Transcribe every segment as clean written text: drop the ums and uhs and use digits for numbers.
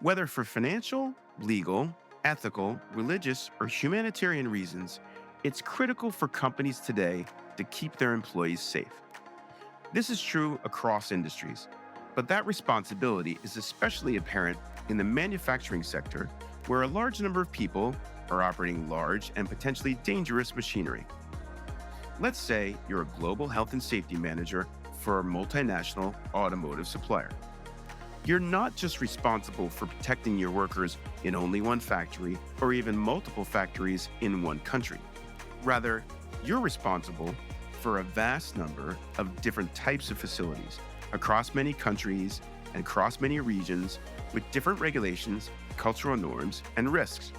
Whether for financial, legal, ethical, religious, or humanitarian reasons, it's critical for companies today to keep their employees safe. This is true across industries, but that responsibility is especially apparent in the manufacturing sector, where a large number of people are operating large and potentially dangerous machinery. Let's say you're a global health and safety manager for a multinational automotive supplier. You're not just responsible for protecting your workers in only one factory or even multiple factories in one country. Rather, you're responsible for a vast number of different types of facilities across many countries and across many regions with different regulations, cultural norms, and risks.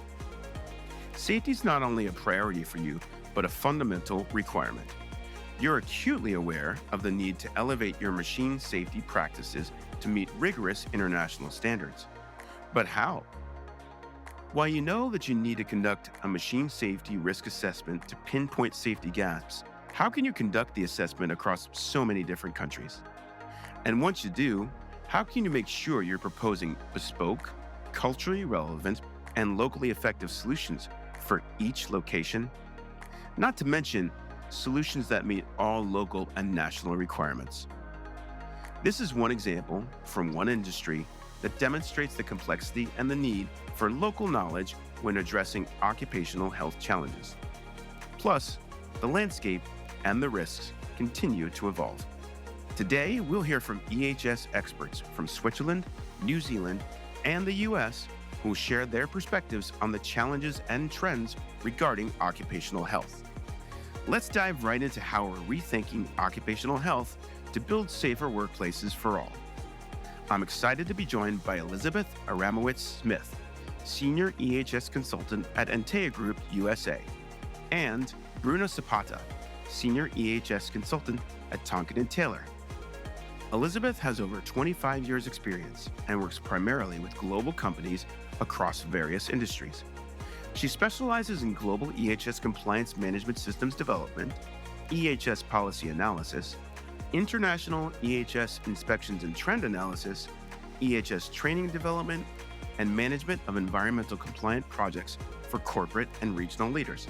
Safety is not only a priority for you, but a fundamental requirement. You're acutely aware of the need to elevate your machine safety practices to meet rigorous international standards. But how? While you know that you need to conduct a machine safety risk assessment to pinpoint safety gaps, how can you conduct the assessment across so many different countries? And once you do, how can you make sure you're proposing bespoke, culturally relevant, and locally effective solutions for each location? Not to mention solutions that meet all local and national requirements. This is one example from one industry that demonstrates the complexity and the need for local knowledge when addressing occupational health challenges. Plus, the landscape and the risks continue to evolve. Today, we'll hear from EHS experts from Switzerland, New Zealand, and the US who will share their perspectives on the challenges and trends regarding occupational health. Let's dive right into how we're rethinking occupational health to build safer workplaces for all. I'm excited to be joined by Alizabeth Aramowicz Smith, Senior EHS Consultant at Antea Group USA, and Bruno Zapata, Senior EHS Consultant at Tonkin Taylor. Elizabeth has over 25 years' experience and works primarily with global companies across various industries. She specializes in global EHS compliance management systems development, EHS policy analysis, international EHS inspections and trend analysis, EHS training and development, and management of environmental compliant projects for corporate and regional leaders.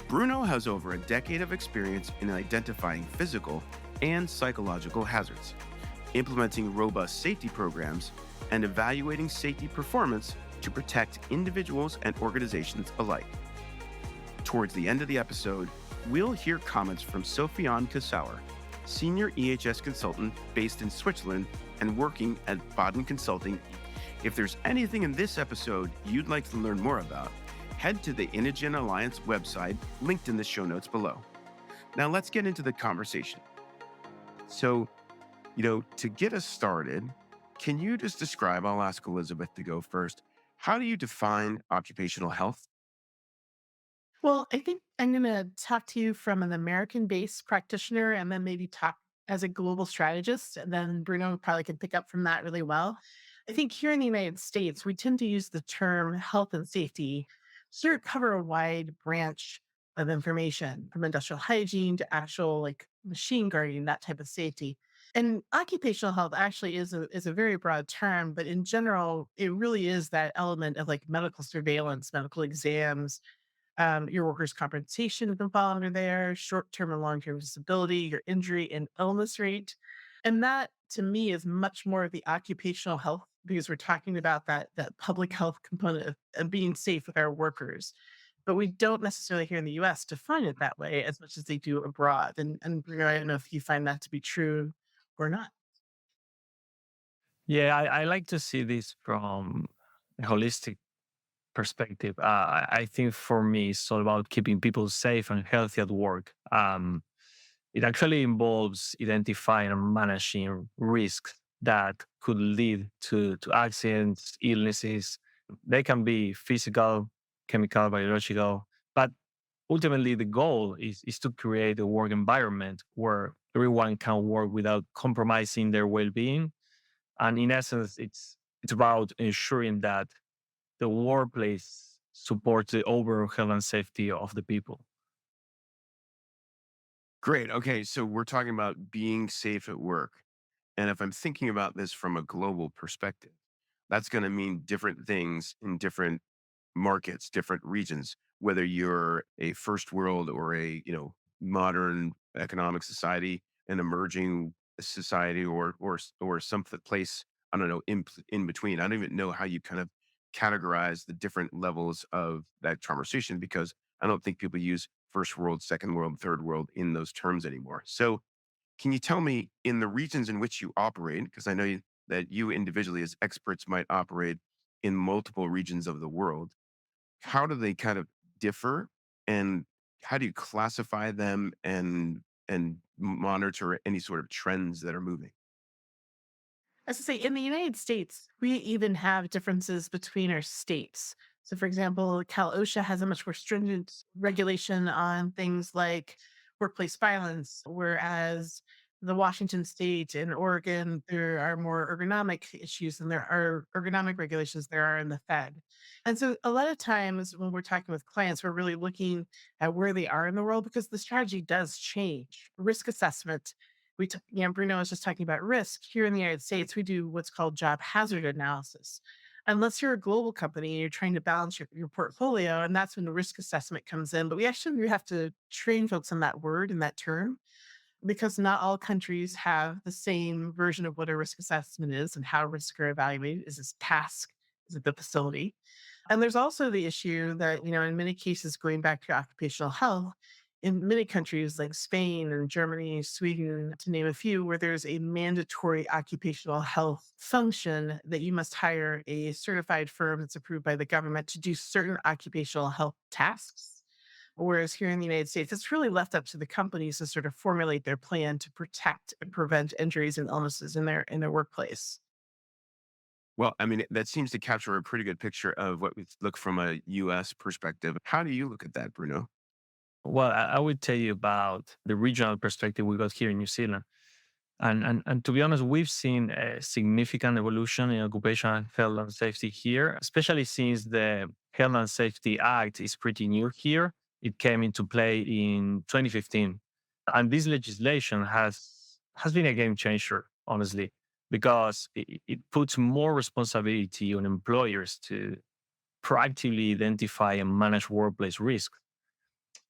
Bruno has over a decade of experience in identifying physical and psychological hazards, implementing robust safety programs, and evaluating safety performance to protect individuals and organizations alike. Towards the end of the episode, we'll hear comments from Sofiane Kessouar, Senior EHS Consultant based in Switzerland and working at Baden Consulting. If there's anything in this episode you'd like to learn more about, head to the Inogen Alliance website linked in the show notes below. Now let's get into the conversation. So, to get us started, can you just describe, I'll ask Elizabeth to go first, how do you define occupational health? Well, I think I'm going to talk to you from an American based practitioner and then maybe talk as a global strategist. And then Bruno probably can pick up from that really well. I think here in the United States, we tend to use the term health and safety to sort of cover a wide branch of information from industrial hygiene to actual like machine guarding, that type of safety. And occupational health actually is a very broad term, but in general, it really is that element of like medical surveillance, medical exams, your workers' compensation can fall under there, short-term and long-term disability, your injury and illness rate. And that to me is much more of the occupational health because we're talking about that public health component of being safe with our workers. But we don't necessarily here in the US define it that way as much as they do abroad. And Bria, I don't know if you find that to be true or not. Yeah, I like to see this from a holistic perspective. I think for me, it's all about keeping people safe and healthy at work. It actually involves identifying and managing risks that could lead to accidents, illnesses. They can be physical, chemical, biological, but ultimately the goal is to create a work environment where everyone can work without compromising their well-being. And in essence, it's about ensuring that the workplace supports the overall health and safety of the people. Great. Okay, so we're talking about being safe at work. And if I'm thinking about this from a global perspective, That's going to mean different things in different markets, different regions, whether you're a first world or a, modern economic society, an emerging society, or some place, I don't know, in between. I don't even know how you kind of categorize the different levels of that conversation, because I don't think people use first world, second world, third world in those terms anymore. So can you tell me, in the regions in which you operate, because I know that you individually as experts might operate in multiple regions of the world, how do they kind of differ, and how do you classify them and monitor any sort of trends that are moving? As I say, in the United States, we even have differences between our states. So, for example, Cal OSHA has a much more stringent regulation on things like workplace violence, whereas the Washington state and Oregon, there are more ergonomic issues and there are ergonomic regulations there are in the Fed. And so, a lot of times when we're talking with clients, we're really looking at where they are in the world because the strategy does change. Risk assessment, Bruno was just talking about risk. Here in the United States, we do what's called job hazard analysis. Unless you're a global company and you're trying to balance your portfolio, and that's when the risk assessment comes in. But we have to train folks on that word and that term because not all countries have the same version of what a risk assessment is and how risks are evaluated. Is this task? Is it the facility? And there's also the issue that, in many cases, going back to occupational health, in many countries like Spain and Germany, Sweden, to name a few, where there's a mandatory occupational health function that you must hire a certified firm that's approved by the government to do certain occupational health tasks. Whereas here in the United States, it's really left up to the companies to sort of formulate their plan to protect and prevent injuries and illnesses in their workplace. Well, I mean, that seems to capture a pretty good picture of what we look from a US perspective. How do you look at that, Bruno? Well, I would tell you about the regional perspective we got here in New Zealand. And to be honest, we've seen a significant evolution in occupational health and safety here, especially since the Health and Safety Act is pretty new here. It came into play in 2015. And this legislation has been a game changer, honestly, because it puts more responsibility on employers to proactively identify and manage workplace risks.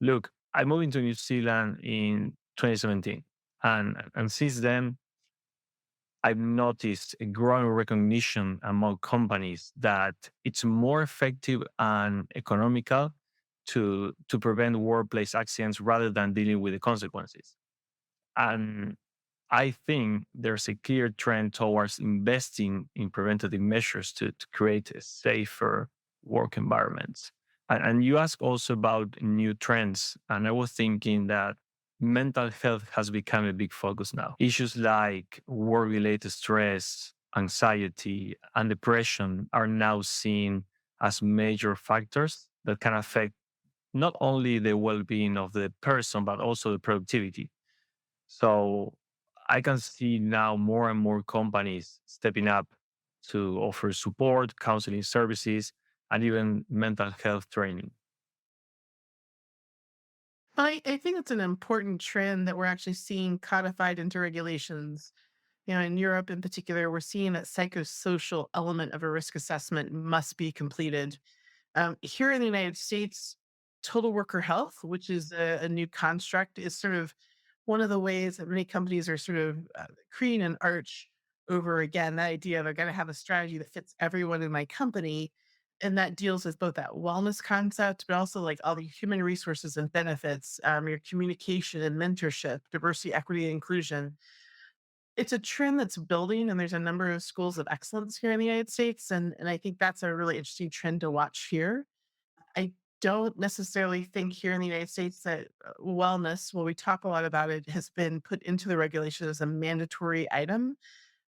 Look, I moved into New Zealand in 2017. And since then, I've noticed a growing recognition among companies that it's more effective and economical to prevent workplace accidents rather than dealing with the consequences. And I think there's a clear trend towards investing in preventative measures to create a safer work environments. And you ask also about new trends. And I was thinking that mental health has become a big focus now. Issues like work related stress, anxiety, and depression are now seen as major factors that can affect not only the well being of the person, but also the productivity. So I can see now more and more companies stepping up to offer support, counseling services, and even mental health training. I think it's an important trend that we're actually seeing codified into regulations. In Europe in particular, we're seeing that psychosocial element of a risk assessment must be completed. Here in the United States, total worker health, which is a new construct, is sort of one of the ways that many companies are sort of creating an arch over again. That idea of I got to have a strategy that fits everyone in my company. And that deals with both that wellness concept, but also like all the human resources and benefits, your communication and mentorship, diversity, equity, and inclusion. It's a trend that's building, and there's a number of schools of excellence here in the United States, and I think that's a really interesting trend to watch here. I don't necessarily think here in the United States that wellness, well, we talk a lot about it, has been put into the regulation as a mandatory item.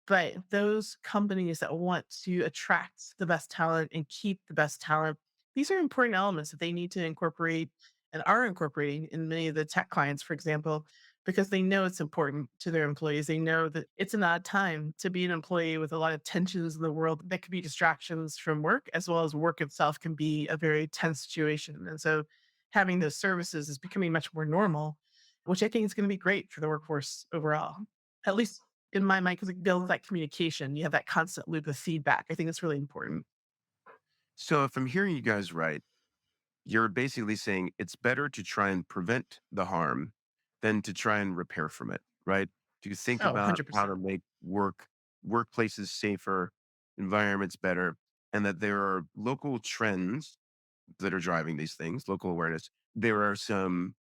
But those companies that want to attract the best talent and keep the best talent, these are important elements that they need to incorporate and are incorporating in many of the tech clients, for example, because they know it's important to their employees. They know that it's an odd time to be an employee with a lot of tensions in the world that could be distractions from work, as well as work itself can be a very tense situation. And so having those services is becoming much more normal, which I think is going to be great for the workforce overall. At least in my mind, because it builds that communication. You have that constant loop of feedback. I think it's really important. So if I'm hearing you guys right, you're basically saying it's better to try and prevent the harm than to try and repair from it, right? To think Oh, about how 100%. to make workplaces safer, environments better, and that there are local trends that are driving these things, local awareness. There are some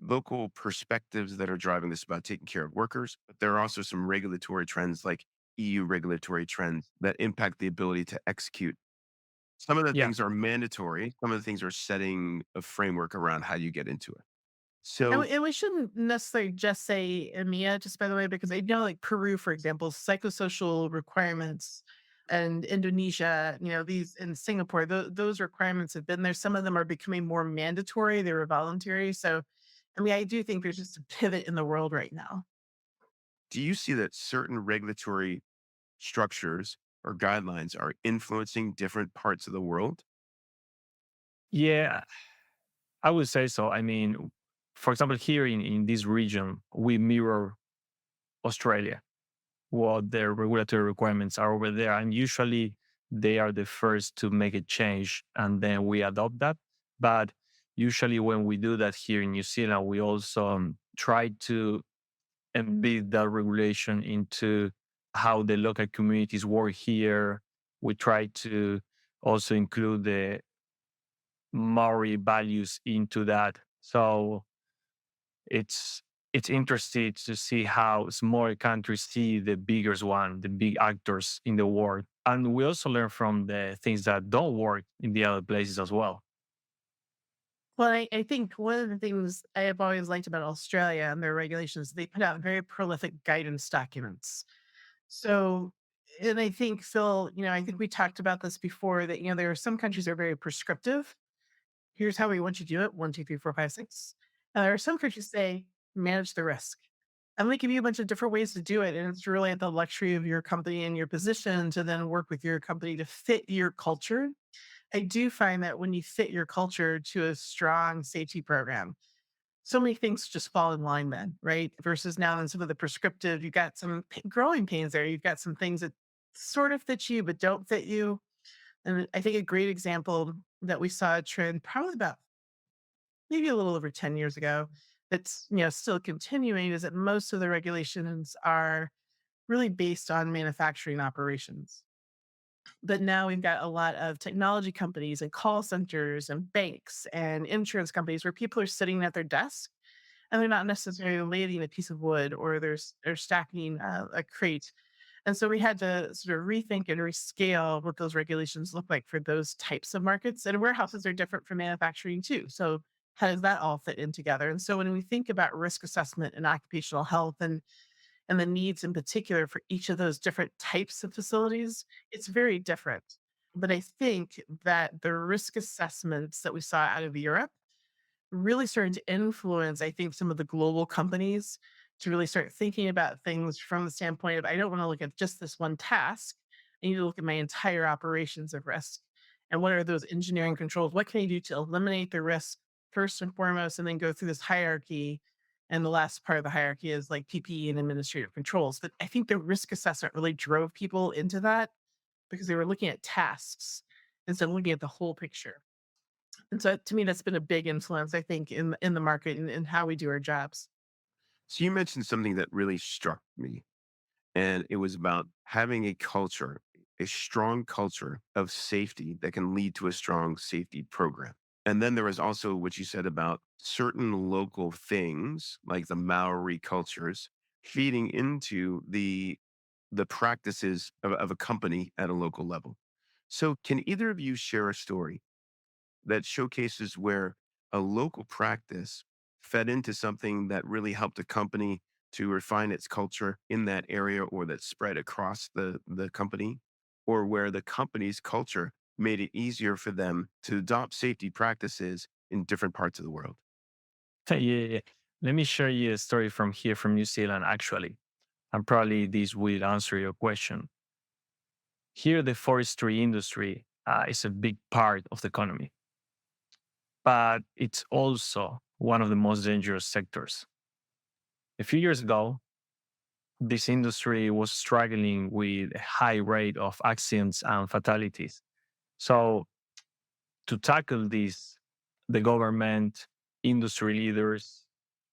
local perspectives that are driving this about taking care of workers, but there are also some regulatory trends like EU regulatory trends that impact the ability to execute. Some of the Yeah. things are mandatory, some of the things are setting a framework around how you get into it. And So, we shouldn't necessarily just say EMEA, just by the way, because I know like Peru, for example, psychosocial requirements and Indonesia, these in Singapore, those requirements have been there. Some of them are becoming more mandatory. They were voluntary. So, I mean, I do think there's just a pivot in the world right now. do you see that certain regulatory structures or guidelines are influencing different parts of the world? Yeah, I would say so. I mean, for example, here in this region, we mirror Australia, what their regulatory requirements are over there. And usually they are the first to make a change and then we adopt that. But usually when we do that here in New Zealand, we also try to embed that regulation into how the local communities work here. We try to also include the Maori values into that. So it's it's interesting to see how smaller countries see the biggest one, the big actors in the world. And we also learn from the things that don't work in the other places as well. Well, I think one of the things I have always liked about Australia and their regulations, they put out very prolific guidance documents. So, and I think, Phil, I think we talked about this before that, there are some countries that are very prescriptive. Here's how we want you to do it: one, two, three, four, five, six. And there are some countries say manage the risk. And they give you a bunch of different ways to do it. And it's really at the luxury of your company and your position to then work with your company to fit your culture. I do find that when you fit your culture to a strong safety program, so many things just fall in line then, right? Versus now in some of the prescriptive, you got some growing pains there. You've got some things that sort of fit you, but don't fit you. And I think a great example that we saw a trend probably about maybe a little over 10 years ago that's still continuing is that most of the regulations are really based on manufacturing operations. But now we've got a lot of technology companies and call centers and banks and insurance companies where people are sitting at their desk and they're not necessarily lading a piece of wood or they're stacking a crate. And so we had to sort of rethink and rescale what those regulations look like for those types of markets. And warehouses are different from manufacturing too. So how does that all fit in together? And so when we think about risk assessment and occupational health and the needs in particular for each of those different types of facilities, it's very different. But I think that the risk assessments that we saw out of Europe really starting to influence, I think, some of the global companies to really start thinking about things from the standpoint of I don't want to look at just this one task. I need to look at my entire operations of risk. And what are those engineering controls? What can I do to eliminate the risk first and foremost, and then go through this hierarchy? And the last part of the hierarchy is like PPE and administrative controls. But I think the risk assessment really drove people into that because they were looking at tasks instead of looking at the whole picture. And so to me, that's been a big influence, I think, in the market and how we do our jobs. So, you mentioned something that really struck me, and it was about having a culture, a strong culture of safety that can lead to a strong safety program. And then there was also what you said about certain local things like the Maori cultures feeding into the practices of a company at a local level. So can either of you share a story that showcases where a local practice fed into something that really helped a company to refine its culture in that area or that spread across the company, or where the company's culture made it easier for them to adopt safety practices in different parts of the world? Yeah, yeah, yeah. Let me share you a story from here from New Zealand, actually. And probably this will answer your question. Here, the forestry industry is a big part of the economy, but it's also one of the most dangerous sectors. A few years ago, this industry was struggling with a high rate of accidents and fatalities. So, to tackle this, the government, industry leaders,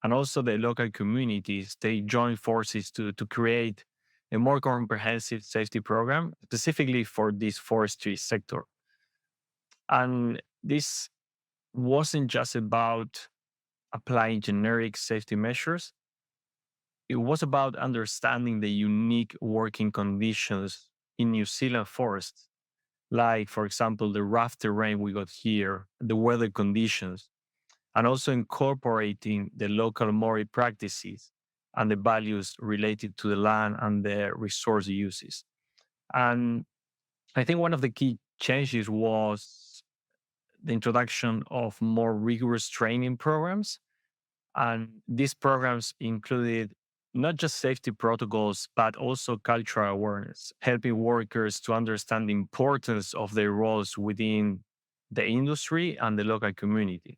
and also the local communities, they joined forces to create a more comprehensive safety program specifically for this forestry sector. And this wasn't just about applying generic safety measures, it was about understanding the unique working conditions in New Zealand forests, like, for example, the rough terrain we got here, the weather conditions, and also incorporating the local Maori practices and the values related to the land and the resource uses. And I think one of the key changes was the introduction of more rigorous training programs. And these programs included not just safety protocols, but also cultural awareness, helping workers to understand the importance of their roles within the industry and the local community.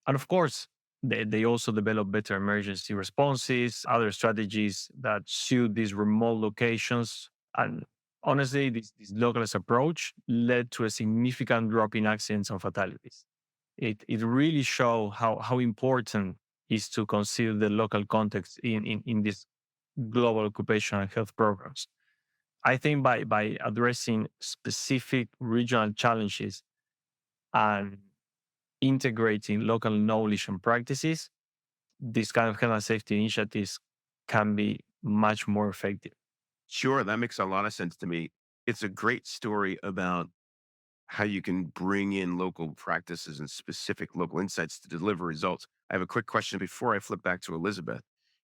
And of course, they also develop better emergency responses, other strategies that suit these remote locations. And honestly, this localist approach led to a significant drop in accidents and fatalities. It really shows how important is to consider the local context in these global occupational health programs. I think by addressing specific regional challenges and integrating local knowledge and practices, these kind of health and safety initiatives can be much more effective. Sure, that makes a lot of sense to me. It's a great story about how you can bring in local practices and specific local insights to deliver results. I have a quick question before I flip back to Elizabeth.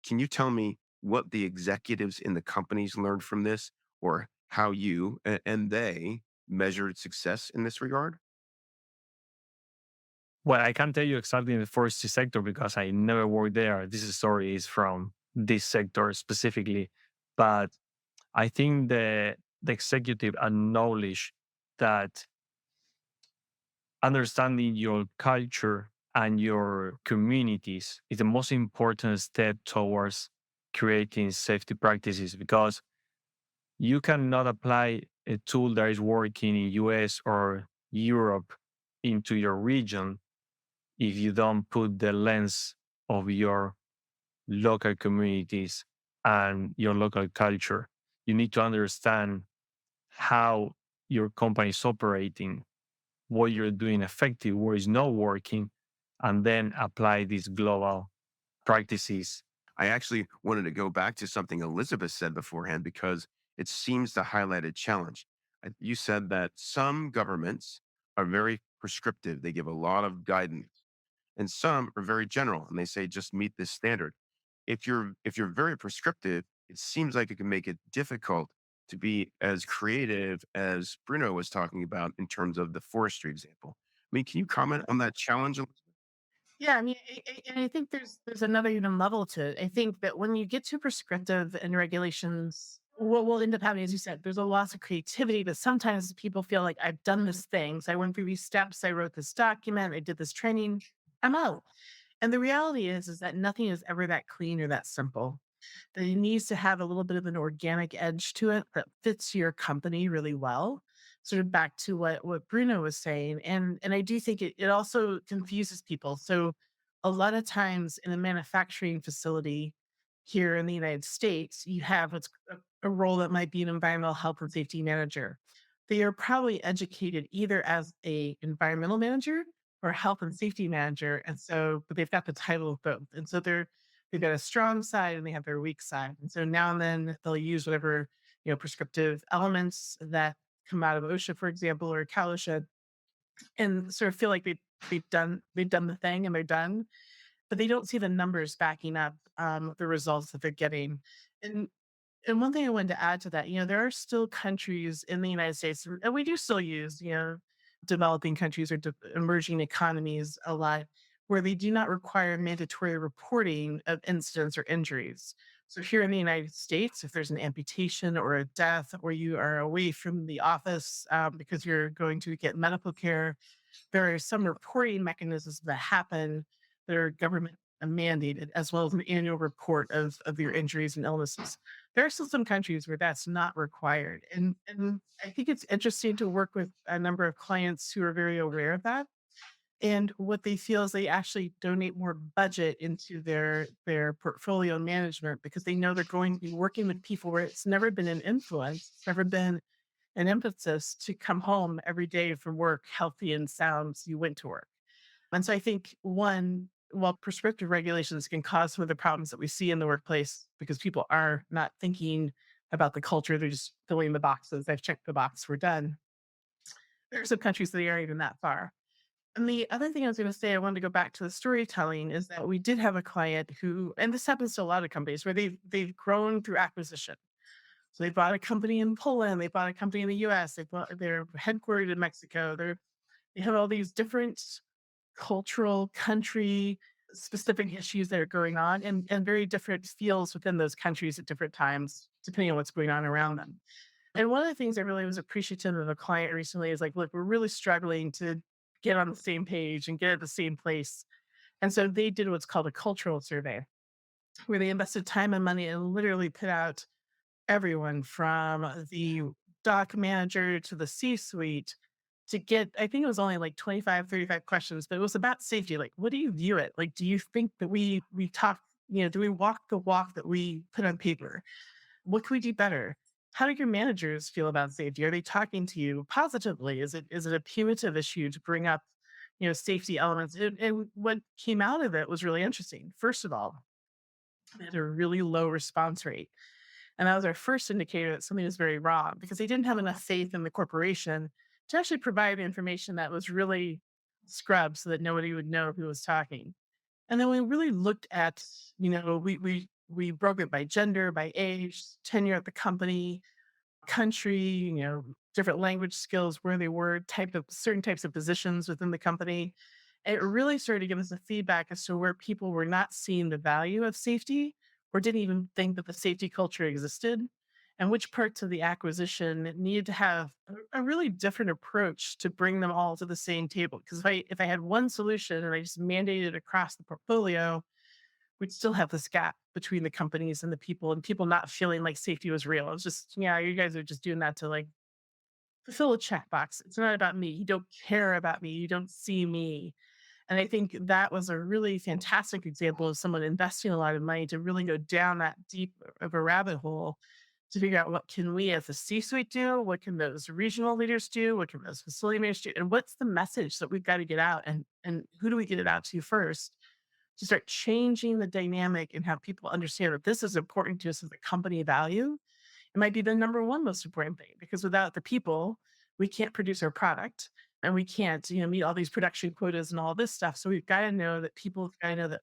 Can you tell me what the executives in the companies learned from this, or how you and they measured success in this regard? Well, I can't tell you exactly in the forestry sector because I never worked there. This story is from this sector specifically. But I think the executive acknowledge that understanding your culture and your communities is the most important step towards creating safety practices because you cannot apply a tool that is working in US or Europe into your region if you don't put the lens of your local communities and your local culture. You need to understand how your company is operating, what you're doing effective, what is not working, and then apply these global practices. I actually wanted to go back to something Elizabeth said beforehand because it seems to highlight a challenge. You said that some governments are very prescriptive, they give a lot of guidance, and some are very general and they say just meet this standard. If you're very prescriptive, it seems like it can make it difficult to be as creative as Bruno was talking about in terms of the forestry example. I mean, can you comment on that challenge? Yeah, I mean, and I think there's another even level to it. I think that when you get too prescriptive in regulations, what will end up happening, as you said, there's a loss of creativity. But sometimes people feel like I've done this thing, so I went through these steps, I wrote this document, I did this training, I'm out. And the reality is that nothing is ever that clean or that simple. That it needs to have a little bit of an organic edge to it that fits your company really well. Sort of back to what Bruno was saying. And I do think it also confuses people. So a lot of times in a manufacturing facility here in the United States, you have a role that might be an environmental health and safety manager. They are probably educated either as a environmental manager or health and safety manager. And so, but they've got the title of both. And so they've got a strong side and they have their weak side. And so now and then they'll use whatever, prescriptive elements that come out of OSHA, for example, or CalOSHA, and sort of feel like they've done the thing and they're done, but they don't see the numbers backing up the results that they're getting. And and one thing I wanted to add to that, there are still countries in the United States, and we do still use, developing countries or emerging economies a lot, where they do not require mandatory reporting of incidents or injuries. So here in the United States, if there's an amputation or a death, or you are away from the office because you're going to get medical care, there are some reporting mechanisms that happen that are government mandated, as well as an annual report of your injuries and illnesses. There are still some countries where that's not required. And I think it's interesting to work with a number of clients who are very aware of that. And what they feel is they actually donate more budget into their portfolio management because they know they're going to be working with people where it's never been an influence, it's never been an emphasis to come home every day from work healthy and sound so you went to work. And so I think one, while prescriptive regulations can cause some of the problems that we see in the workplace because people are not thinking about the culture, they're just filling the boxes. They've checked the box, we're done. There are some countries that aren't even that far. And the other thing I was going to say, I wanted to go back to the storytelling, is that we did have a client who, and this happens to a lot of companies, where they've grown through acquisition. So they bought a company in Poland, they bought a company in the US, they're headquartered in Mexico. They have all these different cultural, country specific issues that are going on, and very different feels within those countries at different times, depending on what's going on around them. And one of the things I really was appreciative of a client recently is like, look, we're really struggling to get on the same page and get at the same place. And so they did what's called a cultural survey, where they invested time and money and literally put out everyone from the doc manager to the C-suite to get, I think it was only like 25, 35 questions, but it was about safety. Like, what do you view it? Like, do you think that we talk, do we walk the walk that we put on paper? What can we do better? How do your managers feel about safety? Are they talking to you positively? Is it a punitive issue to bring up, safety elements? And what came out of it was really interesting. First of all, they had a really low response rate. And that was our first indicator that something was very wrong because they didn't have enough faith in the corporation to actually provide information that was really scrubbed so that nobody would know who was talking. And then we really looked at, we broke it by gender, by age, tenure at the company, country, different language skills, where they were, type of certain types of positions within the company. It really started to give us a feedback as to where people were not seeing the value of safety or didn't even think that the safety culture existed, and which parts of the acquisition needed to have a really different approach to bring them all to the same table. Because if I had one solution and I just mandated it across the portfolio, we'd still have this gap between the companies and the people, and people not feeling like safety was real. It's just, yeah, you guys are just doing that to like fulfill a checkbox. It's not about me. You don't care about me. You don't see me. And I think that was a really fantastic example of someone investing a lot of money to really go down that deep of a rabbit hole to figure out what can we as a C-suite do, what can those regional leaders do, what can those facility managers do, and what's the message that we've got to get out, and who do we get it out to first to start changing the dynamic and have people understand that this is important to us as a company value. It might be the number one most important thing because without the people, we can't produce our product and we can't, meet all these production quotas and all this stuff. So we've got to know that people got to know that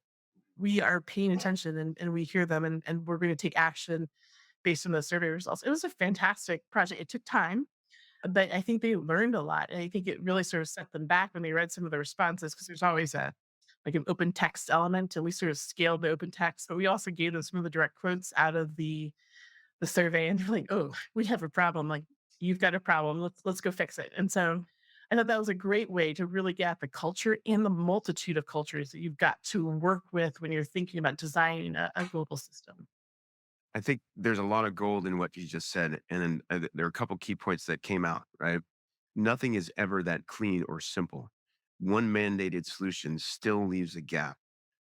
we are paying attention and we hear them, and we're going to take action based on those survey results. It was a fantastic project. It took time, but I think they learned a lot. And I think it really sort of set them back when they read some of the responses because there's always an open text element, and we sort of scaled the open text, but we also gave them some of the direct quotes out of the survey, and they're like, "Oh, we have a problem. Like, you've got a problem. Let's go fix it." And so I thought that was a great way to really get at the culture and the multitude of cultures that you've got to work with when you're thinking about designing a global system. I think there's a lot of gold in what you just said. And then there are a couple key points that came out, right? Nothing is ever that clean or simple. One mandated solution still leaves a gap.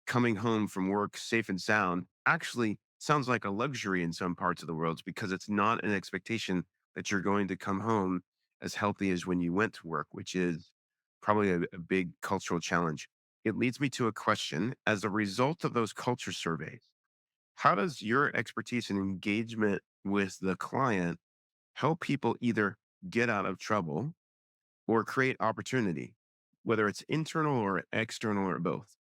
Coming home from work safe and sound actually sounds like a luxury in some parts of the world because it's not an expectation that you're going to come home as healthy as when you went to work, which is probably a big cultural challenge. It leads me to a question. As a result of those culture surveys, how does your expertise and engagement with the client help people either get out of trouble or create opportunity, whether it's internal or external or both?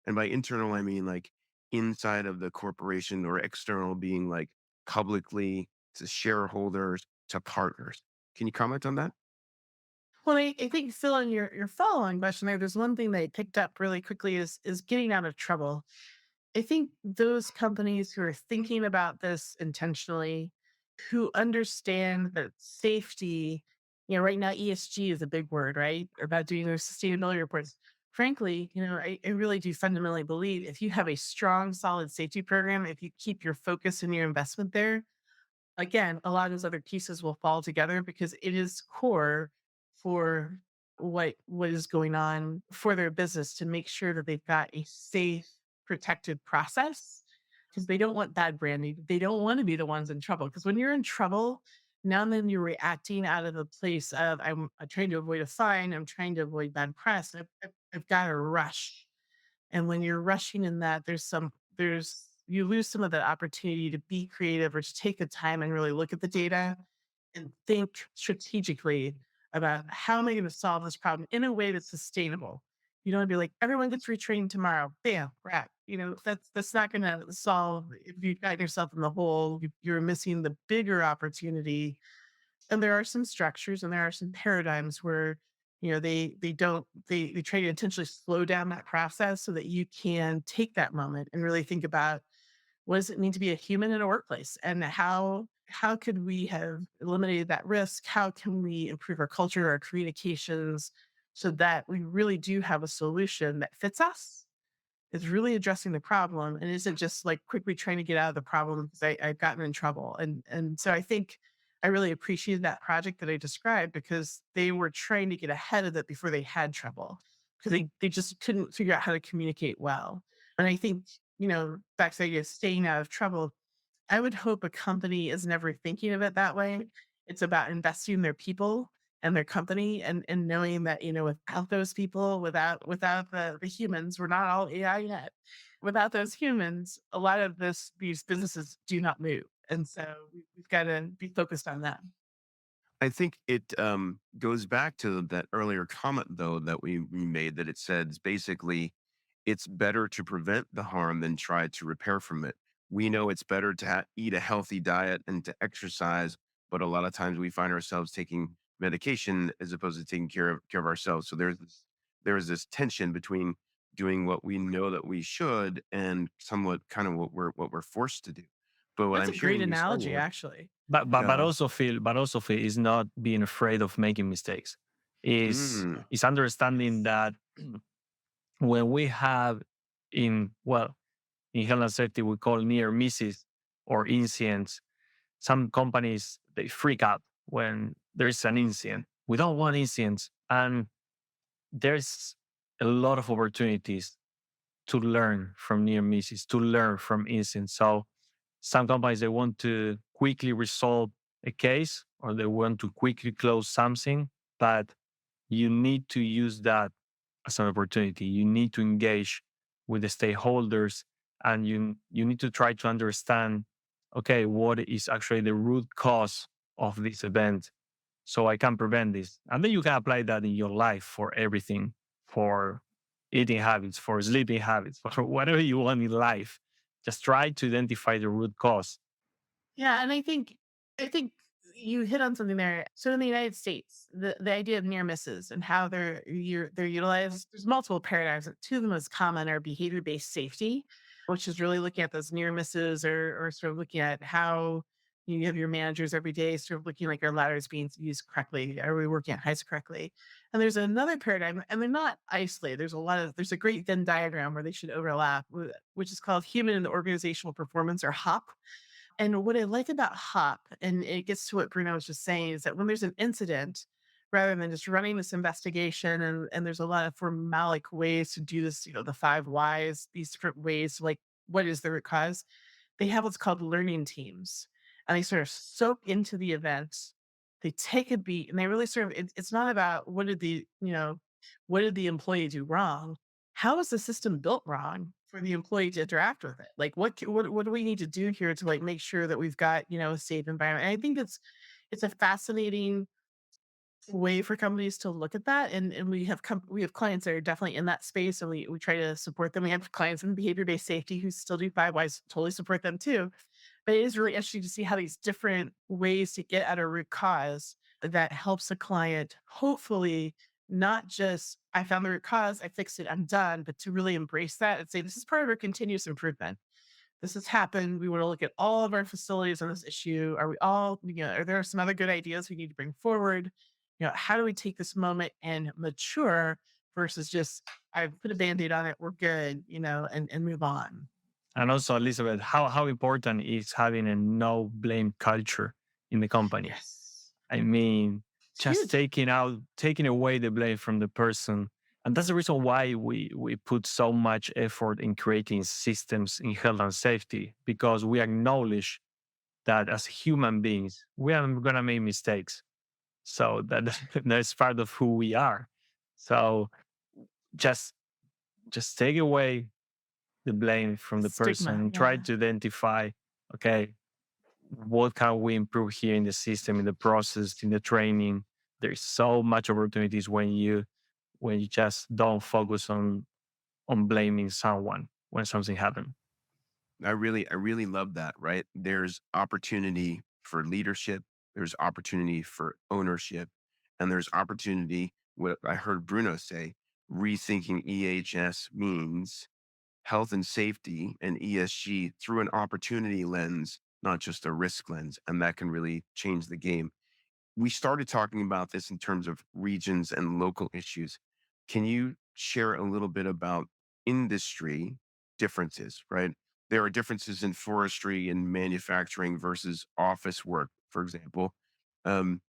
And by internal, I mean like inside of the corporation, or external being like publicly to shareholders to partners. Can you comment on that? Well, I think still in your following question there's one thing they picked up really quickly is getting out of trouble. I think those companies who are thinking about this intentionally, who understand that safety, right now ESG is a big word, right? About doing their sustainability reports. Frankly, I really do fundamentally believe if you have a strong, solid safety program, if you keep your focus and your investment there, again, a lot of those other pieces will fall together because it is core for what is going on for their business to make sure that they've got a safe, protected process because they don't want bad branding. They don't want to be the ones in trouble. Because when you're in trouble, now and then you're reacting out of a place of I'm trying to avoid a fine, I'm trying to avoid bad press. I've got to rush. And when you're rushing in that, there's you lose some of the opportunity to be creative or to take the time and really look at the data and think strategically about how am I going to solve this problem in a way that's sustainable. You don't want to be like, everyone gets retrained tomorrow. Bam, crap. That's not going to solve if you've got yourself in the hole. You're missing the bigger opportunity, and there are some structures and there are some paradigms where they try to intentionally slow down that process so that you can take that moment and really think about what does it mean to be a human in a workplace and how could we have eliminated that risk, how can we improve our culture, our communications, so that we really do have a solution that fits us, is really addressing the problem and isn't just like quickly trying to get out of the problem because I've gotten in trouble. And so I think I really appreciated that project that I described because they were trying to get ahead of it before they had trouble because they just couldn't figure out how to communicate well. And I think, back to the idea of staying out of trouble, I would hope a company is never thinking of it that way. It's about investing in their people and their company and knowing that, without those people, without the humans, we're not all AI yet. Without those humans, a lot of these businesses do not move. And so we've got to be focused on that. I think it goes back to that earlier comment, though, that we made that it says basically it's better to prevent the harm than try to repair from it. We know it's better to eat a healthy diet and to exercise, but a lot of times we find ourselves taking medication as opposed to taking care of ourselves. So there's this tension between doing what we know that we should and somewhat kind of what we're forced to do. But what That's I'm a great hearing you say analogy, here, actually. But yeah, also feel is not being afraid of making mistakes. mm, Is understanding that when we have in health and safety we call near misses or incidents. Some companies they freak out when there's an incident. We don't want incidents, and there's a lot of opportunities to learn from near misses, to learn from incidents. So some companies they want to quickly resolve a case or they want to quickly close something, but you need to use that as an opportunity. You need to engage with the stakeholders and you need to try to understand, okay, what is actually the root cause of this event so I can prevent this. And then you can apply that in your life for everything, for eating habits, for sleeping habits, for whatever you want in life. Just try to identify the root cause. Yeah, and I think you hit on something there. So in the United States, the idea of near misses and how they're utilized, there's multiple paradigms. Two of the most common are behavior-based safety, which is really looking at those near misses or sort of looking at how you have your managers every day, sort of looking like our ladders being used correctly. Are we working at heights correctly? And there's another paradigm, and they're not isolated. There's a great Venn diagram where they should overlap, which is called human and organizational performance or HOP. And what I like about HOP, and it gets to what Bruno was just saying, is that when there's an incident, rather than just running this investigation, and there's a lot of formalic ways to do this, the five whys, these different ways, like what is the root cause? They have what's called learning teams, and they sort of soak into the event. They take a beat, and they really sort of. It's not about what did the employee do wrong. How is the system built wrong for the employee to interact with it? Like, what do we need to do here to like make sure that we've got a safe environment? And I think it's a fascinating way for companies to look at that. And we have clients that are definitely in that space, and we try to support them. We have clients in behavior based safety who still do five whys, totally support them too. But it is really interesting to see how these different ways to get at a root cause that helps a client hopefully not just I found the root cause, I fixed it, I'm done, but to really embrace that and say this is part of our continuous improvement. This has happened. We want to look at all of our facilities on this issue. Are we all, are there some other good ideas we need to bring forward? How do we take this moment and mature versus just I put a band-aid on it, we're good, and move on. And also, Elizabeth, how important is having a no blame culture in the company? Yes. I mean, It's just huge. taking away the blame from the person. And that's the reason why we put so much effort in creating systems in health and safety, because we acknowledge that as human beings, we are going to make mistakes. So that's part of who we are. So just take away the blame from the Stigma, person, try yeah. to identify, okay, what can we improve here in the system, in the process, in the training. There's so much opportunities when you just don't focus on blaming someone when something happened. I really love that, right? There's opportunity for leadership, there's opportunity for ownership, and there's opportunity, what I heard Bruno say, rethinking EHS means health and safety and ESG through an opportunity lens, not just a risk lens. And that can really change the game. We started talking about this in terms of regions and local issues. Can you share a little bit about industry differences, right? There are differences in forestry and manufacturing versus office work, for example. Um,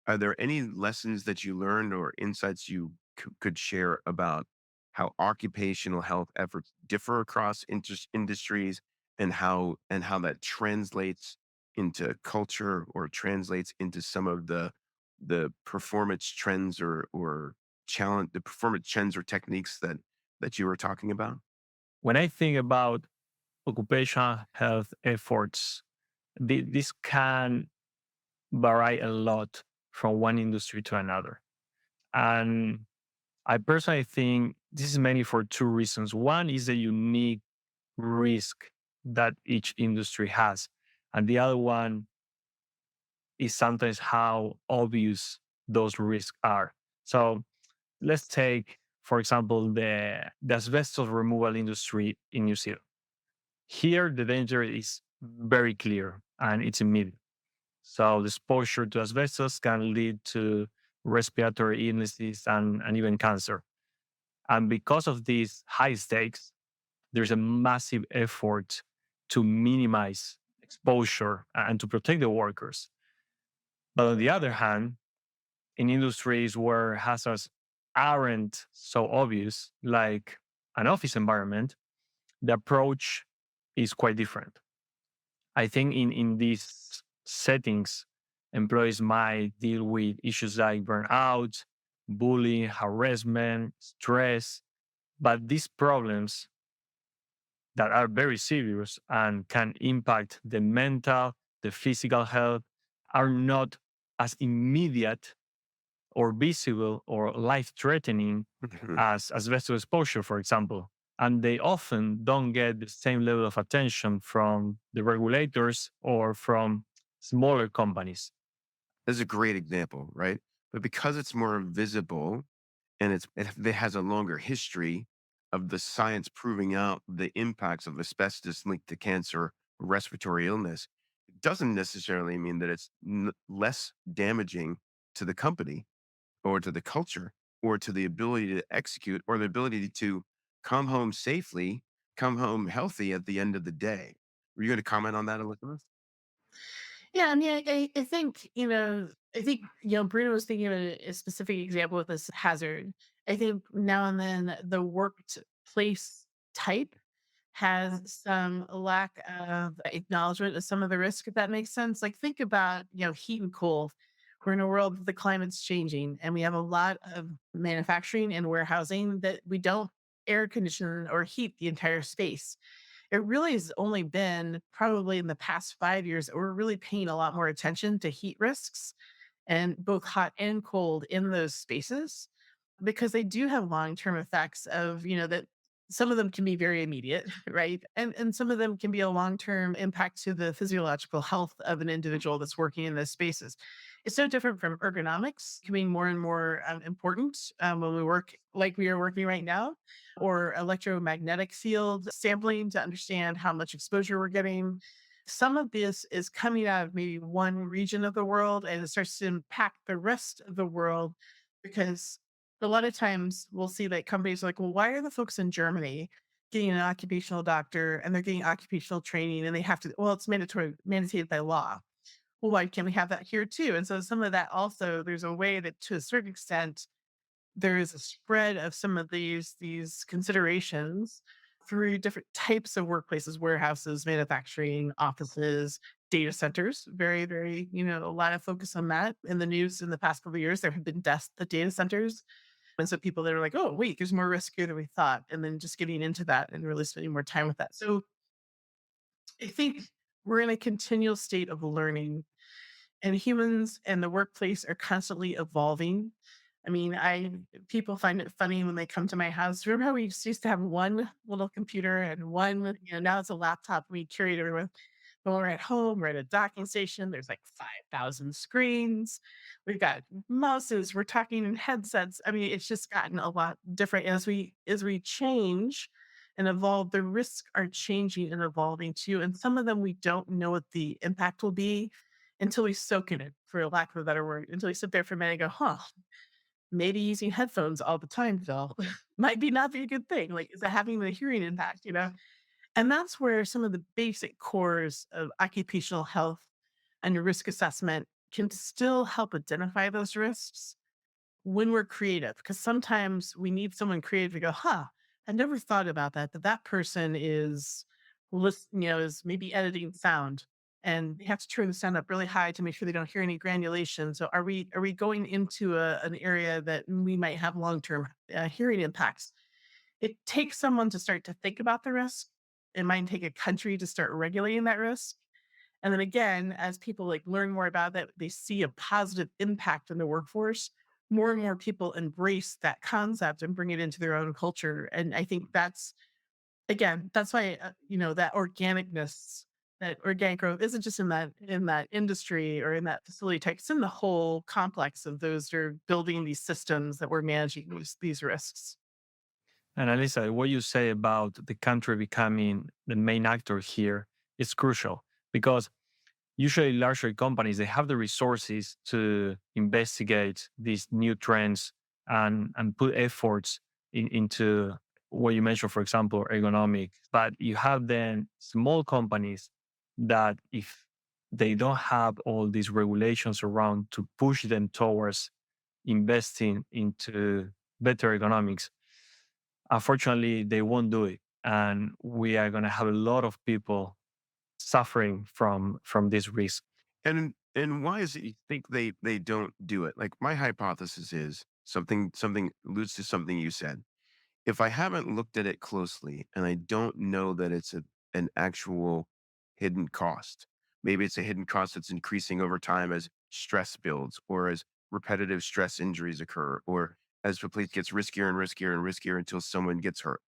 are there any lessons that you learned or insights you could share about how occupational health efforts differ across industries and how that translates into culture or translates into some of the performance trends or challenge the performance trends or techniques that you were talking about? When I think about occupational health efforts, this can vary a lot from one industry to another. And I personally think this is mainly for two reasons. One is the unique risk that each industry has, and the other one is sometimes how obvious those risks are. So let's take, for example, the asbestos removal industry in New Zealand. Here, the danger is very clear and it's immediate. So the exposure to asbestos can lead to respiratory illnesses and even cancer. And because of these high stakes, there's a massive effort to minimize exposure and to protect the workers. But on the other hand, in industries where hazards aren't so obvious, like an office environment, the approach is quite different. I think in these settings, employees might deal with issues like burnout, bullying, harassment, stress, but these problems that are very serious and can impact the mental, the physical health are not as immediate or visible or life threatening Mhm. as asbestos exposure, for example. And they often don't get the same level of attention from the regulators or from smaller companies. This is a great example, right? But because it's more visible and it has a longer history of the science proving out the impacts of asbestos linked to cancer or respiratory illness, it doesn't necessarily mean that it's less damaging to the company or to the culture or to the ability to execute or the ability to come home safely, come home healthy at the end of the day. Were you going to comment on that, Elizabeth? Yeah, I mean, I think Bruno was thinking of a specific example with this hazard. I think now and then the workplace type has some lack of acknowledgement of some of the risk, if that makes sense. Like think about, heat and cold. We're in a world that the climate's changing and we have a lot of manufacturing and warehousing that we don't air condition or heat the entire space. It really has only been probably in the past 5 years that we're really paying a lot more attention to heat risks and both hot and cold in those spaces because they do have long-term effects of, that some of them can be very immediate, right? And some of them can be a long-term impact to the physiological health of an individual that's working in those spaces. It's no different from ergonomics becoming more and more important when we work like we are working right now, or electromagnetic field sampling to understand how much exposure we're getting. Some of this is coming out of maybe one region of the world and it starts to impact the rest of the world because A lot of times we'll see that companies are like, well, why are the folks in Germany getting an occupational doctor and they're getting occupational training and they have to, well, it's mandatory, mandated by law. Well, why can't we have that here too? And so some of that also, there's a way that to a certain extent, there is a spread of some of these considerations through different types of workplaces, warehouses, manufacturing, offices, data centers. Very, very, a lot of focus on that in the news in the past couple of years. There have been deaths at data centers. And so people that are like, oh, wait, there's more risk here than we thought. And then just getting into that and really spending more time with that. So I think we're in a continual state of learning, and humans and the workplace are constantly evolving. I mean, I people find it funny when they come to my house. Remember how we used to have one little computer and one, now it's a laptop we carry it everywhere. When we're at home, we're at a docking station, there's like 5,000 screens. We've got mouses, we're talking in headsets. I mean, it's just gotten a lot different as we change and evolve. The risks are changing and evolving too. And some of them we don't know what the impact will be until we soak in it, for lack of a better word, until we sit there for a minute and go, huh, maybe using headphones all the time, Phil, might be not be a good thing. Like, is it having the hearing impact? And that's where some of the basic cores of occupational health and risk assessment can still help identify those risks when we're creative. Because sometimes we need someone creative to go, huh, I never thought about that, that that person is maybe editing sound and they have to turn the sound up really high to make sure they don't hear any granulation. So are we going into an area that we might have long-term hearing impacts? It takes someone to start to think about the risk. It might take a country to start regulating that risk. And then again, as people like learn more about that, they see a positive impact in the workforce. More and more people embrace that concept and bring it into their own culture. And I think that's why that organicness, that organic growth isn't just in that industry or in that facility type. It's in the whole complex of those that are building these systems that we're managing these risks. And Alisa, what you say about the country becoming the main actor here is crucial because usually larger companies they have the resources to investigate these new trends and put efforts into what you mentioned, for example, ergonomic. But you have then small companies that if they don't have all these regulations around to push them towards investing into better economics, unfortunately, they won't do it. And we are going to have a lot of people suffering from this risk. And why is it you think they don't do it? Like my hypothesis is something alludes to something you said. If I haven't looked at it closely and I don't know that it's an actual hidden cost, maybe it's a hidden cost that's increasing over time as stress builds or as repetitive stress injuries occur or as the place gets riskier and riskier and riskier until someone gets hurt.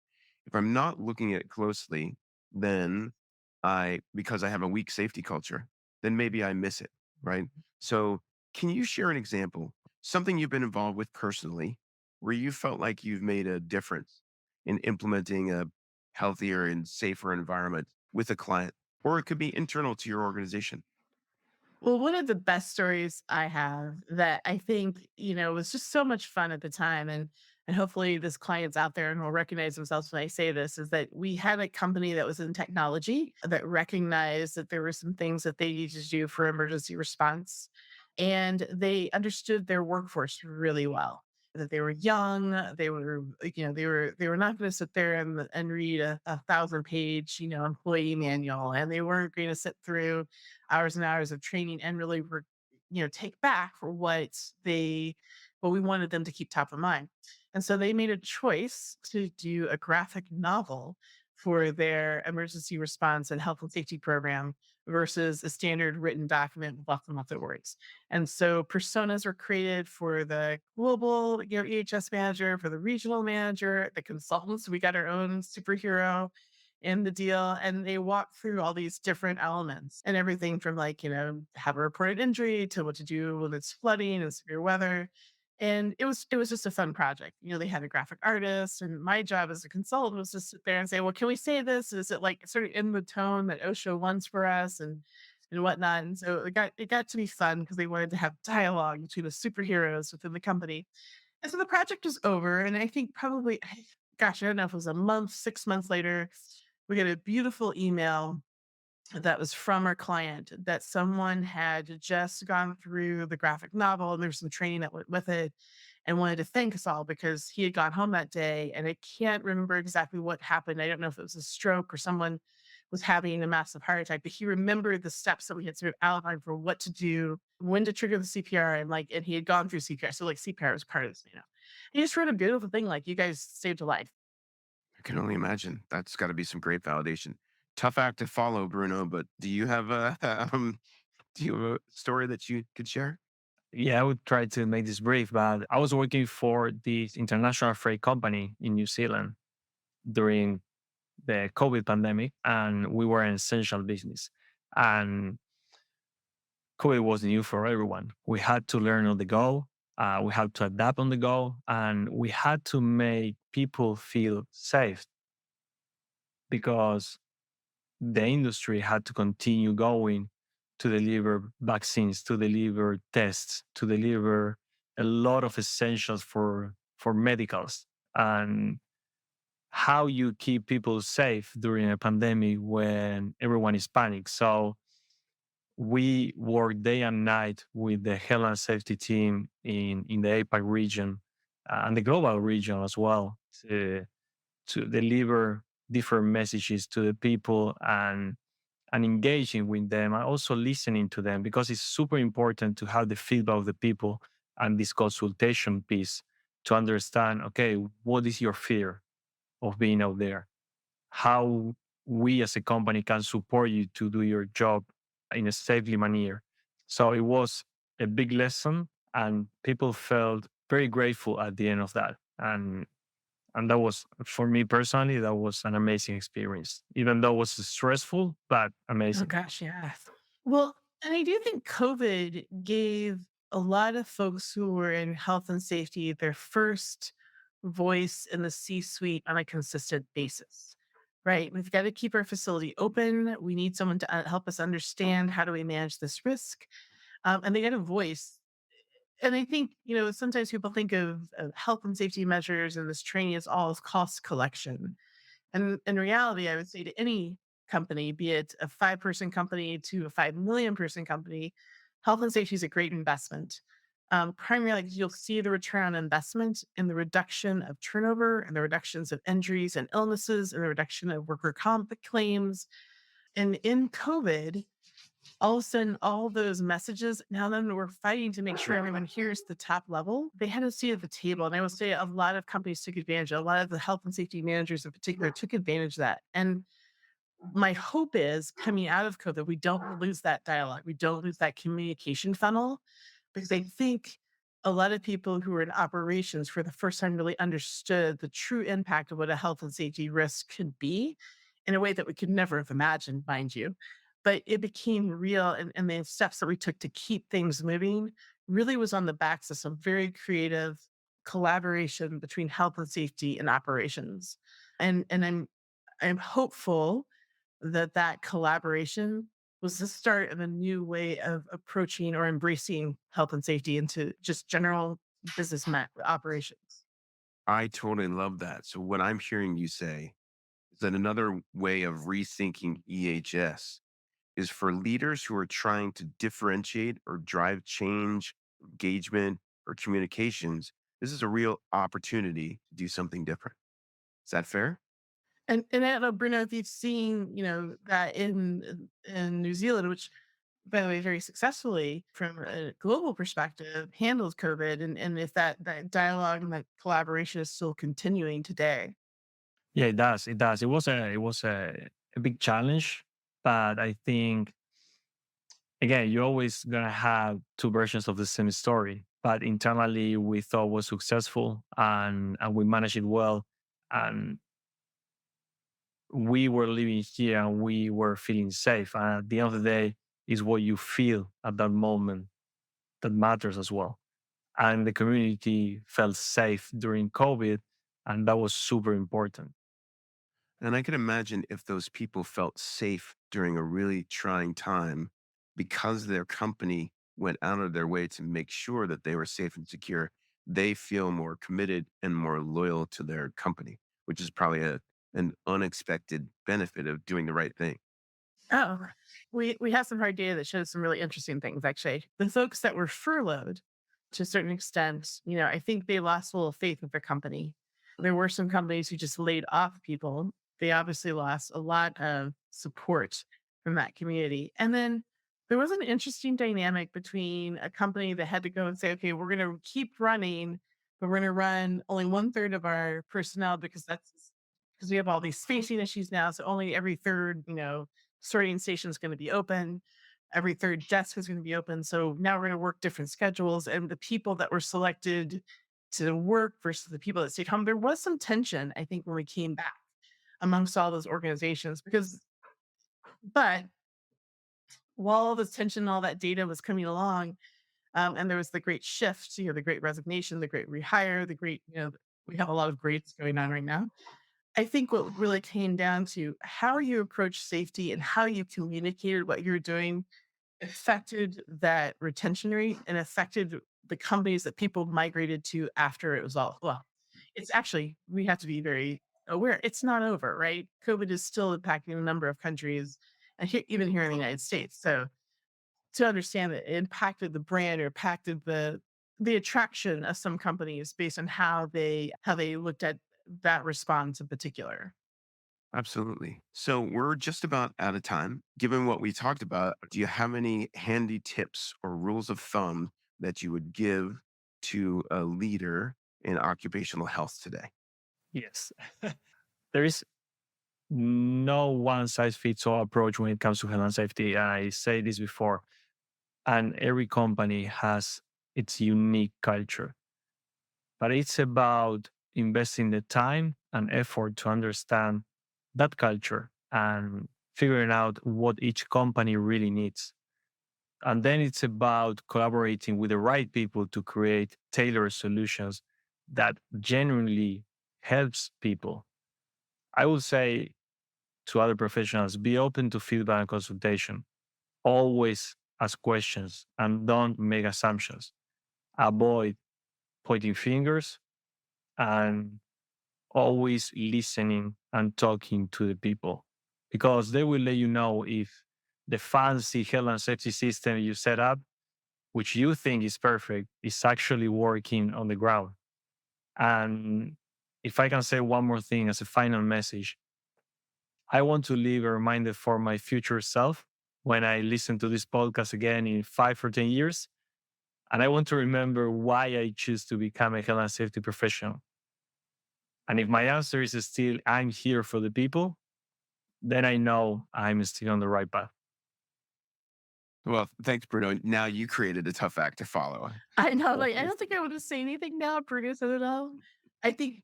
If I'm not looking at it closely, then because I have a weak safety culture, then maybe I miss it, right? So, can you share an example, something you've been involved with personally, where you felt like you've made a difference in implementing a healthier and safer environment with a client, or it could be internal to your organization? Well, one of the best stories I have that I think, was just so much fun at the time, and hopefully this client's out there and will recognize themselves when I say this, is that we had a company that was in technology that recognized that there were some things that they needed to do for emergency response. And they understood their workforce really well. That they were young, they were, they were not going to sit there and read a 1,000 page, employee manual, and they weren't going to sit through hours and hours of training and really take back for what we wanted them to keep top of mind. And so they made a choice to do a graphic novel for their emergency response and health and safety program versus a standard written document with lots and lots of words. And so personas were created for the global, EHS manager, for the regional manager, the consultants. We got our own superhero in the deal, and they walk through all these different elements and everything from like, have a reported injury to what to do when it's flooding and severe weather. And it was just a fun project. They had a graphic artist, and my job as a consultant was to sit there and say, well, can we say this? Is it like sort of in the tone that OSHA wants for us and whatnot? And so it got to be fun because they wanted to have dialogue between the superheroes within the company. And so the project was over, and I think probably, gosh, I don't know if it was a month, 6 months later, we get a beautiful email that was from our client that someone had just gone through the graphic novel and there was some training that went with it and wanted to thank us all because he had gone home that day. And I can't remember exactly what happened. I don't know if it was a stroke or someone was having a massive heart attack, but he remembered the steps that we had sort of outlined for what to do, when to trigger the CPR, and he had gone through CPR. So like CPR was part of this, He just wrote a beautiful thing like, you guys saved a life. I can only imagine. That's got to be some great validation. Tough act to follow, Bruno. But do you have a do you have a story that you could share? Yeah, I would try to make this brief, but I was working for this international freight company in New Zealand during the COVID pandemic, and we were an essential business. And COVID was new for everyone. We had to learn on the go, we had to adapt on the go, and we had to make people feel safe because the industry had to continue going to deliver vaccines, to deliver tests, to deliver a lot of essentials for medicals. And how you keep people safe during a pandemic when everyone is panicked. So we work day and night with the health and safety team in the APAC region and the global region as well to deliver different messages to the people and engaging with them and also listening to them because it's super important to have the feedback of the people and this consultation piece to understand, okay, what is your fear of being out there? How we as a company can support you to do your job in a safely manner. So it was a big lesson and people felt very grateful at the end of that. And that was, for me personally, that was an amazing experience, even though it was stressful, but Oh amazing. gosh, yeah. Well, and I do think COVID gave a lot of folks who were in health and safety their first voice in the C suite on a consistent basis, right? We've got to keep our facility open. We need someone to help us understand how do we manage this risk. And they get a voice. And I think, sometimes people think of health and safety measures and this training as all as cost collection. And in reality, I would say to any company, be it a 5-person company to a 5 million person company, health and safety is a great investment. Primarily, you'll see the return on investment in the reduction of turnover and the reductions of injuries and illnesses and the reduction of worker comp claims. And in COVID, all of a sudden, all those messages, now then we're fighting to make sure everyone hears the top level. They had a seat at the table. And I will say a lot of companies took advantage. A lot of the health and safety managers in particular took advantage of that. And my hope is coming out of COVID, we don't lose that dialogue. We don't lose that communication funnel because I think a lot of people who were in operations for the first time really understood the true impact of what a health and safety risk could be in a way that we could never have imagined, mind you. But it became real, and the steps that we took to keep things moving really was on the backs of some very creative collaboration between health and safety and operations. And I'm hopeful that that collaboration was the start of a new way of approaching or embracing health and safety into just general operations. I totally love that. So what I'm hearing you say is that another way of rethinking EHS is for leaders who are trying to differentiate or drive change, engagement, or communications. This is a real opportunity to do something different. Is that fair? And I don't know, Bruno, if you've seen, that in New Zealand, which by the way, very successfully from a global perspective, handles COVID, and if that dialogue and that collaboration is still continuing today. Yeah, it does. It does. It was a big challenge, but I think again, you're always gonna have two versions of the same story. But internally, we thought was successful, and we managed it well, and we were living here, and we were feeling safe. And at the end of the day, is what you feel at that moment that matters as well. And the community felt safe during COVID, and that was super important. And I can imagine if those people felt safe during a really trying time because their company went out of their way to make sure that they were safe and secure, they feel more committed and more loyal to their company, which is probably an unexpected benefit of doing the right thing. Oh, we have some hard data that shows some really interesting things, actually. The folks that were furloughed, to a certain extent, I think they lost a little faith with their company. There were some companies who just laid off people. They obviously lost a lot of support from that community. And then there was an interesting dynamic between a company that had to go and say, okay, we're going to keep running, but we're going to run only one third of our personnel because we have all these spacing issues now. So only every third, sorting station is going to be open. Every third desk is going to be open. So now we're going to work different schedules. And the people that were selected to work versus the people that stayed home, there was some tension, I think, when we came back amongst all those organizations. But while all this tension, all that data was coming along, and there was the great shift, the great resignation, the great rehire, the great, we have a lot of greats going on right now. I think what really came down to how you approach safety and how you communicated what you're doing affected that retention rate and affected the companies that people migrated to after it was all well. It's actually we have to be very aware. It's not over, right? COVID is still impacting a number of countries, and even here in the United States. So to understand that it impacted the brand or impacted the attraction of some companies based on how they looked at that response in particular. Absolutely. So we're just about out of time. Given what we talked about, do you have any handy tips or rules of thumb that you would give to a leader in occupational health today? Yes. There is no one size fits all approach when it comes to health and safety. I say this before, and every company has its unique culture, but it's about investing the time and effort to understand that culture and figuring out what each company really needs. And then it's about collaborating with the right people to create tailored solutions that genuinely helps people. I would say to other professionals, be open to feedback and consultation. Always ask questions and don't make assumptions. Avoid pointing fingers and always listening and talking to the people because they will let you know if the fancy health and safety system you set up, which you think is perfect, is actually working on the ground. And if I can say one more thing as a final message, I want to leave a reminder for my future self when I listen to this podcast again in 5 or 10 years. And I want to remember why I choose to become a health and safety professional. And if my answer is still, I'm here for the people, then I know I'm still on the right path. Well, thanks, Bruno. Now you created a tough act to follow. I know, like I don't think I want to say anything now, produce it at all. I think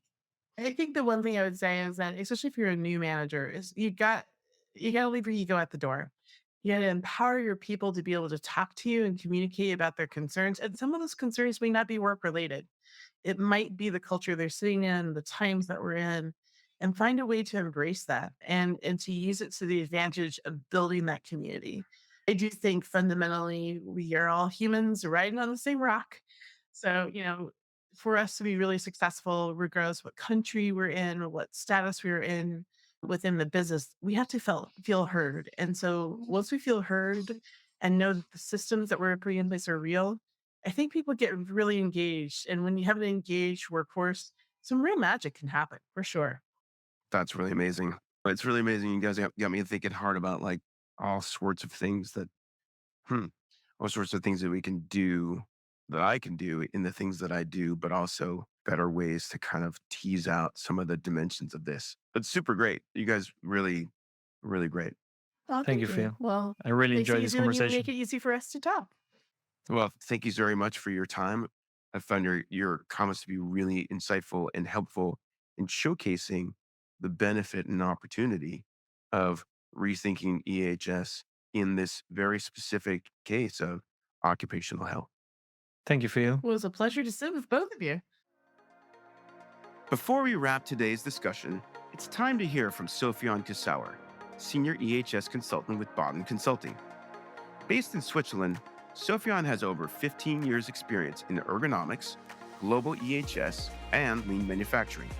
I think the one thing I would say is that, especially if you're a new manager, is you gotta leave your ego at the door. You gotta empower your people to be able to talk to you and communicate about their concerns. And some of those concerns may not be work related. It might be the culture they're sitting in, the times that we're in, and find a way to embrace that and to use it to the advantage of building that community. I do think fundamentally we are all humans riding on the same rock. So, for us to be really successful, regardless what country we're in or what status we're in within the business, we have to feel heard. And so once we feel heard and know that the systems that we're putting in place are real, I think people get really engaged. And when you have an engaged workforce, some real magic can happen for sure. That's really amazing. It's really amazing. You guys got me thinking hard about like all sorts of things that, hmm, all sorts of things that we can do, that I can do in the things that I do, but also better ways to kind of tease out some of the dimensions of this. It's super great. You guys really, really great. Oh, Thank you, thank you. Phil. Well, I really makes it enjoyed this easy when you make conversation. it easy for us to talk. Well, thank you very much for your time. I found your comments to be really insightful and helpful in showcasing the benefit and opportunity of rethinking EHS in this very specific case of occupational health. Thank you, Phil. Well, it was a pleasure to sit with both of you. Before we wrap today's discussion, it's time to hear from Sofiane Kessouar, Senior EHS Consultant with Baden Consulting. Based in Switzerland, Sofiane has over 15 years' experience in ergonomics, global EHS, and lean manufacturing.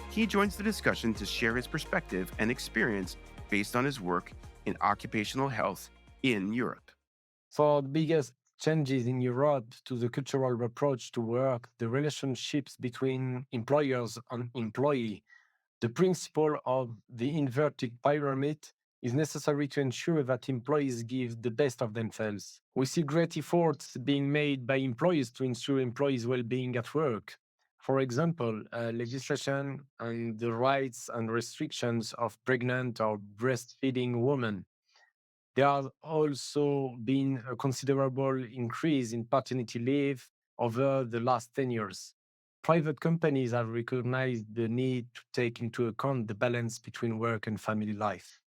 He joins the discussion to share his perspective and experience based on his work in occupational health in Europe. For the biggest changes in Europe to the cultural approach to work, the relationships between employers and employee, the principle of the inverted pyramid is necessary to ensure that employees give the best of themselves. We see great efforts being made by employees to ensure employees' well-being at work. For example, legislation on the rights and restrictions of pregnant or breastfeeding women. There has also been a considerable increase in paternity leave over the last 10 years. Private companies have recognized the need to take into account the balance between work and family life.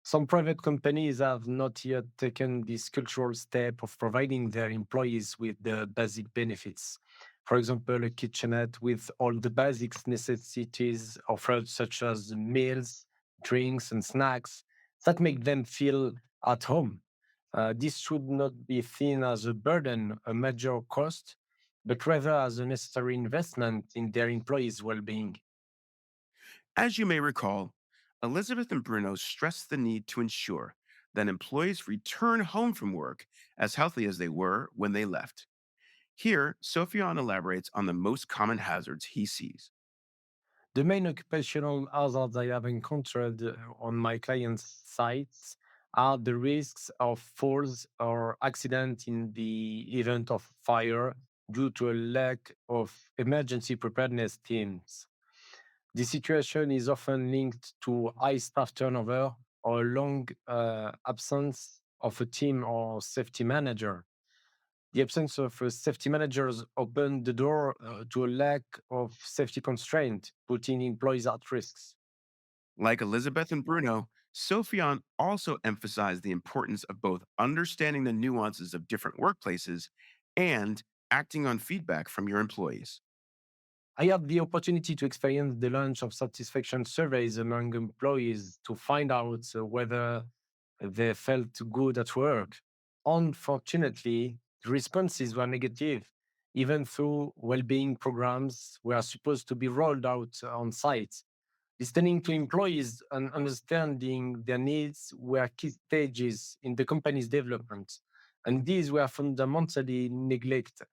Some private companies have not yet taken this cultural step of providing their employees with the basic benefits. For example, a kitchenette with all the basic necessities offered, such as meals, drinks, and snacks, that make them feel at home. This should not be seen as a burden, a major cost, but rather as a necessary investment in their employees' well being. As you may recall, Elizabeth and Bruno stressed the need to ensure that employees return home from work as healthy as they were when they left. Here, Sofiane elaborates on the most common hazards he sees. The main occupational hazards I have encountered on my clients' sites are the risks of falls or accident in the event of fire due to a lack of emergency preparedness teams. The situation is often linked to high staff turnover or long absence of a team or safety manager. The absence of safety managers opened the door to a lack of safety constraint, putting employees at risks. Like Elizabeth and Bruno, Sofiane also emphasized the importance of both understanding the nuances of different workplaces and acting on feedback from your employees. I had the opportunity to experience the launch of satisfaction surveys among employees to find out whether they felt good at work. Unfortunately, the responses were negative, even though well-being programs were supposed to be rolled out on site. Listening to employees and understanding their needs were key stages in the company's development, and these were fundamentally neglected.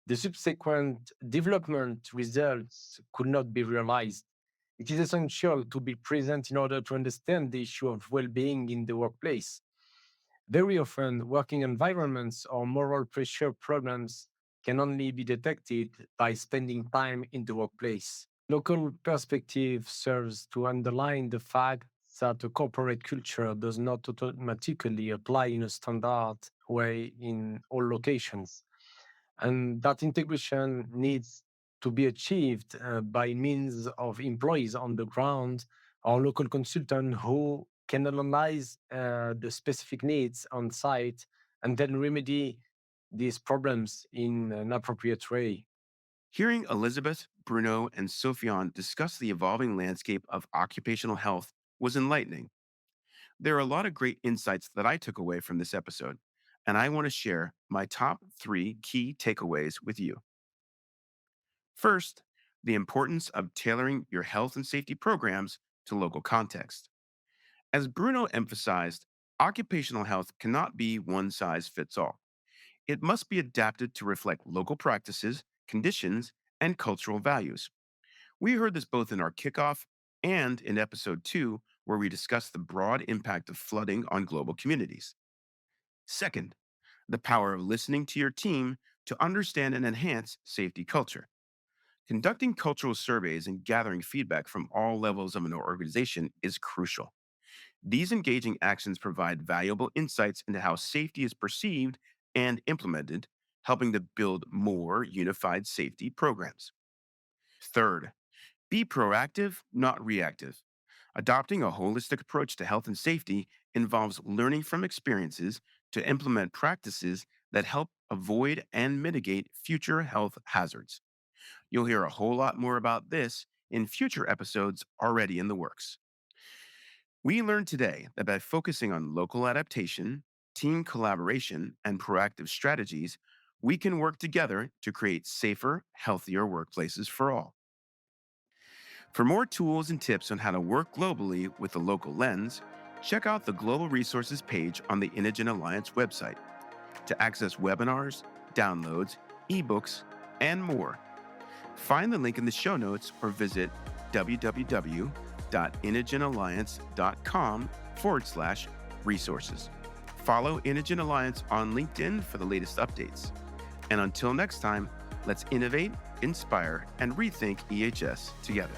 The subsequent development results could not be realized. It is essential to be present in order to understand the issue of well being in the workplace. Very often, working environments or moral pressure programs can only be detected by spending time in the workplace. Local perspective serves to underline the fact that a corporate culture does not automatically apply in a standard way in all locations, and that integration needs to be achieved by means of employees on the ground or local consultant who can analyze the specific needs on site and then remedy these problems in an appropriate way. Hearing Elizabeth, Bruno, and Sofiane discuss the evolving landscape of occupational health was enlightening. There are a lot of great insights that I took away from this episode, and I want to share my top three key takeaways with you. First, the importance of tailoring your health and safety programs to local context. As Bruno emphasized, occupational health cannot be one size fits all. It must be adapted to reflect local practices, conditions, and cultural values. We heard this both in our kickoff and in episode 2, where we discussed the broad impact of flooding on global communities. Second, the power of listening to your team to understand and enhance safety culture. Conducting cultural surveys and gathering feedback from all levels of an organization is crucial. These engaging actions provide valuable insights into how safety is perceived and implemented, helping to build more unified safety programs. Third, be proactive, not reactive. Adopting a holistic approach to health and safety involves learning from experiences to implement practices that help avoid and mitigate future health hazards. You'll hear a whole lot more about this in future episodes already in the works. We learned today that by focusing on local adaptation, team collaboration, and proactive strategies, we can work together to create safer, healthier workplaces for all. For more tools and tips on how to work globally with a local lens, check out the Global Resources page on the Inogen Alliance website. To access webinars, downloads, ebooks, and more, find the link in the show notes or visit www.inogenalliance.com/resources. Follow Inogen Alliance on LinkedIn for the latest updates. And until next time, let's innovate, inspire, and rethink EHS together.